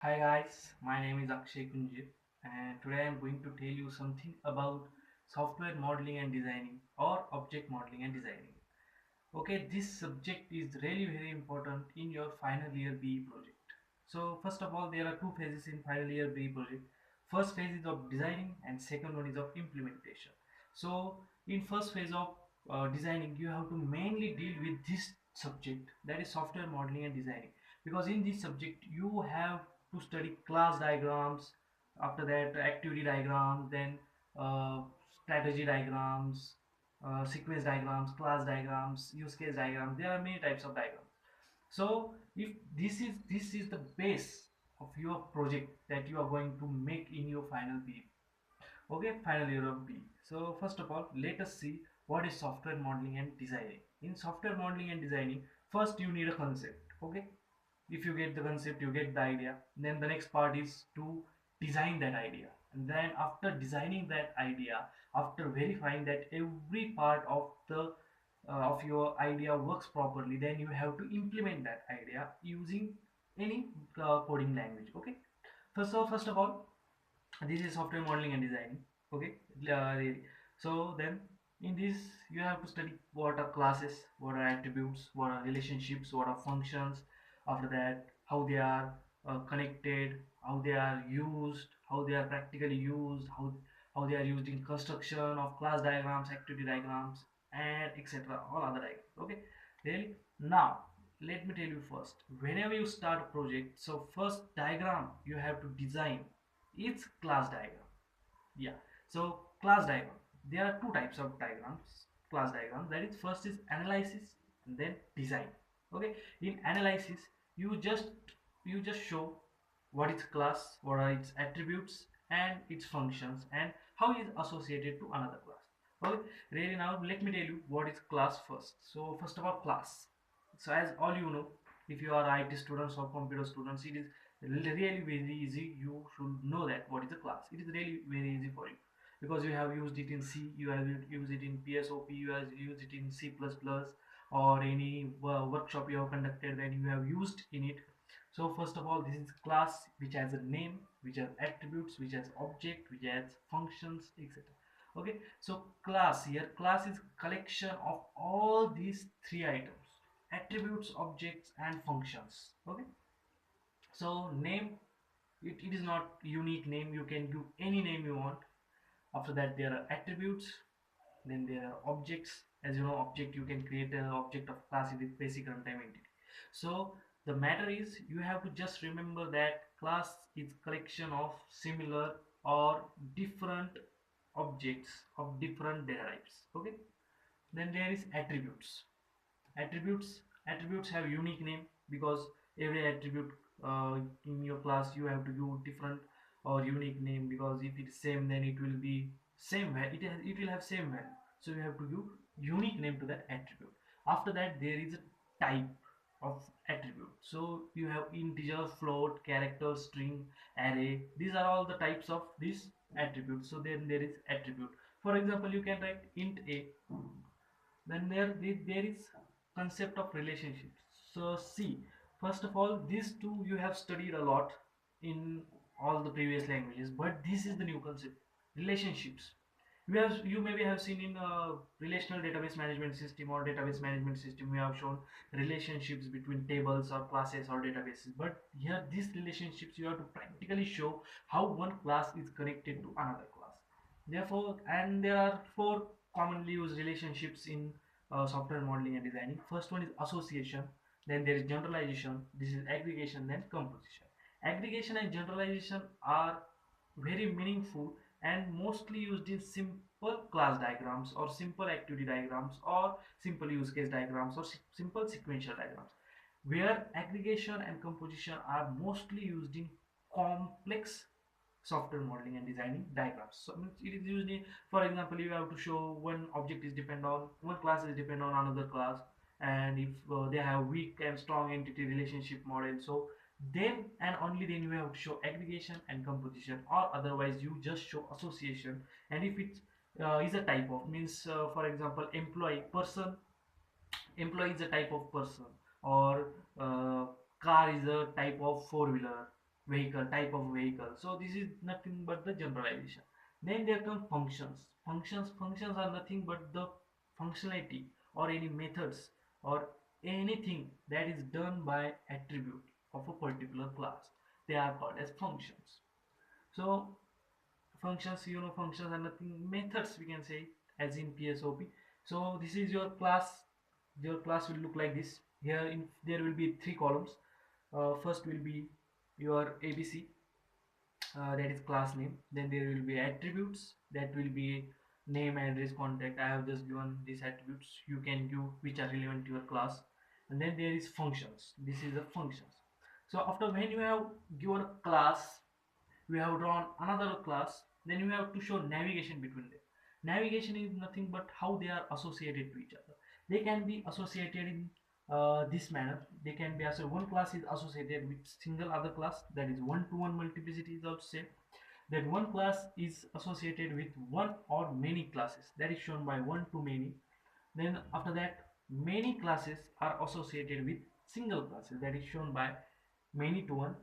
Hi guys, my name is Akshay Kunjit and today I am going to tell you something about software modeling and designing or object modeling and designing. Okay, this subject is really very important in your final year BE project. So first of all, there are two phases in final year BE project. First phase is of designing and second one is of implementation. So in first phase of designing, you have to mainly deal with this subject, that is software modeling and designing, because in this subject you have to study class diagrams, after that activity diagrams, then uh, strategy diagrams, sequence diagrams, class diagrams, use case diagrams. There are many types of diagrams. So if this is the base of your project that you are going to make in your final B. Okay, final year of B. So first of all, let us see what is software modeling and designing. In software modeling and designing, first you need a concept. Okay, if you get the concept, you get the idea, then the next part is to design that idea, and then after designing that idea, after verifying that every part of the of your idea works properly, then you have to implement that idea using any coding language. Okay, first of all, this is software modeling and designing. Okay, really. So then in this you have to study what are classes, what are attributes, what are relationships, what are functions. After that, how they are connected, how they are used, how they are practically used, how they are used in construction of class diagrams, activity diagrams, and etc, all other diagrams. Okay, really. Now let me tell you, first whenever you start a project, so first diagram you have to design, it's class diagram. Yeah, so class diagram, there are two types of diagrams, class diagram, that is first is analysis and then design. Okay, in analysis you just show what is class, what are its attributes and its functions, and how it is associated to another class. Okay, really. Now let me tell you what is class first. So first of all, class. So as all you know, if you are IT students or computer students, it is really very easy. You should know that what is a class. It is really very easy for you because you have used it in C, you have used it in PSOP, you have used it in C++, or any workshop you have conducted, then you have used in it. So first of all, this is class which has a name, which has attributes, which has object, which has functions, etc. Okay, so class, here class is collection of all these three items: attributes, objects and functions. Okay, so name, it is not unique name, you can give any name you want. After that, there are attributes, then there are objects. As you know, object, you can create an object of class with basic runtime entity. So the matter is, you have to just remember that class is collection of similar or different objects of different data types. Okay, then there is attributes. Attributes have unique name because every attribute in your class you have to give different or unique name, because if it's same then it will be same value, it will have same value, so you have to give unique name to that attribute. After that, there is a type of attribute. So you have integer, float, character, string, array. These are all the types of this attribute. So then there is attribute. For example, you can write int a. Then there is concept of relationships. So see, first of all, these two you have studied a lot in all the previous languages, but this is the new concept: relationships. You maybe have seen in relational database management system or database management system, we have shown relationships between tables or classes or databases, but here these relationships you have to practically show how one class is connected to another class. Therefore, and there are four commonly used relationships in software modeling and designing. First one is association, then there is generalization, this is aggregation, then composition. Aggregation and generalization are very meaningful and mostly used in simple class diagrams or simple activity diagrams or simple use case diagrams or simple sequential diagrams, where aggregation and composition are mostly used in complex software modeling and designing diagrams. So it is used in, for example, you have to show one object is depend on one class is depend on another class, and if they have weak and strong entity relationship model, so then and only then you have to show aggregation and composition, or otherwise you just show association. And if it is a type of, means for example, employee is a type of person, or uh, car is a type of four wheeler, vehicle, type of vehicle. So this is nothing but the generalization. Then there come functions. Functions are nothing but the functionality or any methods or anything that is done by attribute of a particular class. They are called as functions. So functions, functions are nothing methods, we can say, as in PSOP. So this is your class. Your class will look like this. Here in there will be three columns. First will be your ABC, that is class name. Then there will be attributes, that will be name, address, contact. I have just given these attributes, you can give which are relevant to your class. And then there is functions. This is the functions. So after when you have given a class, we have drawn another class, then you have to show navigation between them. Navigation is nothing but how they are associated to each other. They can be associated in this manner. They can be, as one class is associated with single other class, that is one to one multiplicity is also said. That one class is associated with one or many classes, that is shown by one to many. Then after that, many classes are associated with single classes, that is shown by many to one.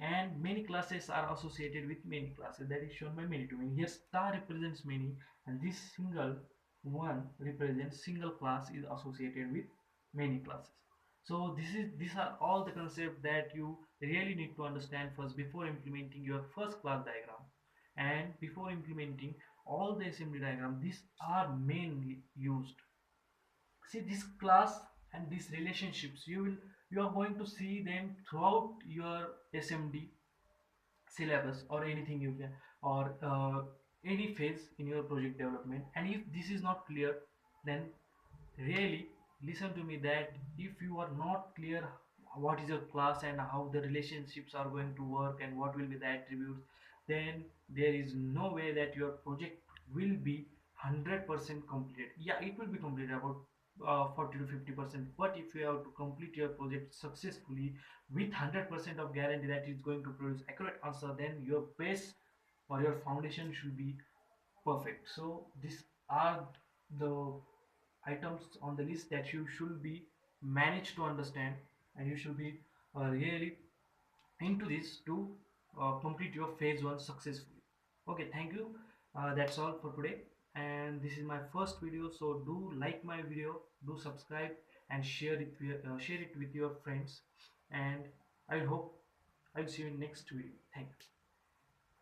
And many classes are associated with many classes, that is shown by many to many. Here star represents many, and this single one represents single class is associated with many classes. So these are all the concepts that you really need to understand first before implementing your first class diagram. And before implementing all the SMD diagram, these are mainly used. See this class and these relationships, you are going to see them throughout your SMD syllabus or anything you can, or any phase in your project development. And if this is not clear, then really listen to me, that if you are not clear what is your class and how the relationships are going to work and what will be the attributes, then there is no way that your project will be 100% completed. Yeah, it will be completed about 40 to 50%, but if you have to complete your project successfully with 100% of guarantee that it's going to produce accurate answer, then your base or your foundation should be perfect. So these are the items on the list that you should be managed to understand, and you should be really into this to complete your phase 1 successfully. Okay, thank you. That's all for today, and this is my first video, so do like my video, do subscribe, and share it with your friends. And I hope I'll see you in next video. Thank you.